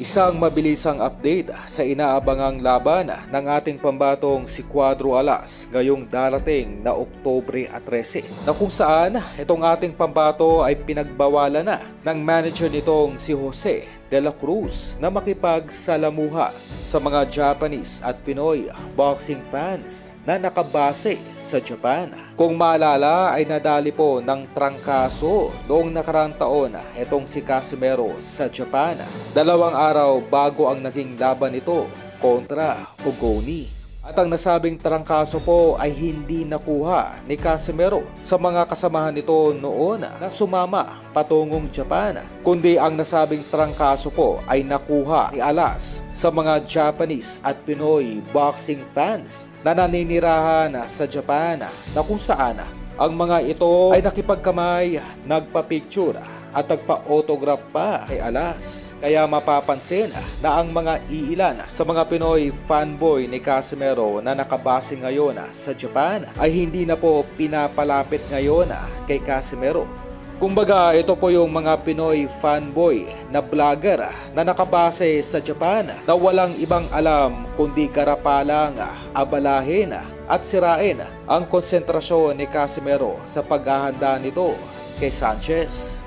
Isang mabilisang update sa inaabangang laban ng ating pambatong si Cuadro Alas ngayong darating na Oktubre 13 na kung saan itong ating pambato ay pinagbawalan na ng manager nitong si Jose De La Cruz na makipagsalamuha sa mga Japanese at Pinoy boxing fans na nakabase sa Japan. Kung maalala ay nadali po ng trangkaso noong nakaraang taon itong si Casimero sa Japan. 2 araw bago ang naging laban nito kontra Ogoni. At ang nasabing trangkaso po ay hindi nakuha ni Casimero sa mga kasamahan nito noon na sumama patungong Japan, kundi ang nasabing trangkaso po ay nakuha ni Alas sa mga Japanese at Pinoy boxing fans na naninirahan sa Japan na kung saan ang mga ito ay nakipagkamay, nagpa-picture at nagpa-autograph pa kay Alas. Kaya mapapansin na ang mga iilan sa mga Pinoy fanboy ni Casimero na nakabase ngayon sa Japan ay hindi na po pinapalapit ngayon kay Casimero. Kumbaga ito po yung mga Pinoy fanboy na vlogger na nakabase sa Japan na walang ibang alam kundi karapalang abalahin at sirain ang konsentrasyon ni Casimero sa paghahanda nito kay Sanchez.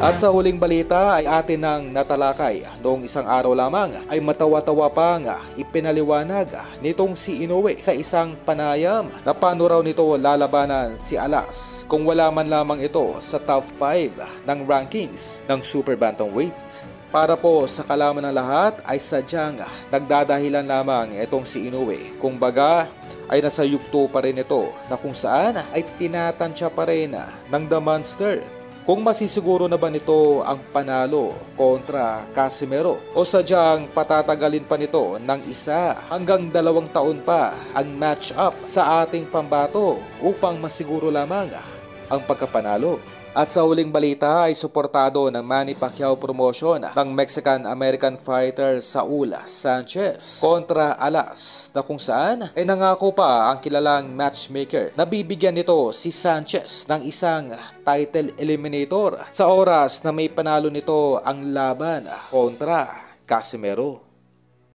At sa huling balita ay atin nang natalakay noong isang araw lamang ay matawa-tawa pa nga ipinaliwanag nitong si Inoue sa isang panayam na paano raw nito lalabanan si Alas kung wala man lamang ito sa top 5 ng rankings ng Super Bantamweight. Para po sa kalaman ng lahat ay sadyang nagdadahilan lamang itong si Inoue. Kung baga ay nasa yugto pa rin ito na kung saan ay tinatansya pa rin ng The Monster kung masisiguro na ba nito ang panalo kontra Casimero o sadyang patatagalin pa nito ng 1 hanggang 2 taon pa ang match-up sa ating pambato upang masiguro lamang ang pagkapanalo. At sa huling balita ay suportado ng Manny Pacquiao promotion ng Mexican-American fighter Saul Sanchez kontra Alas na kung saan ay nangako pa ang kilalang matchmaker na bibigyan nito si Sanchez ng isang title eliminator sa oras na may panalo nito ang laban kontra Casimero.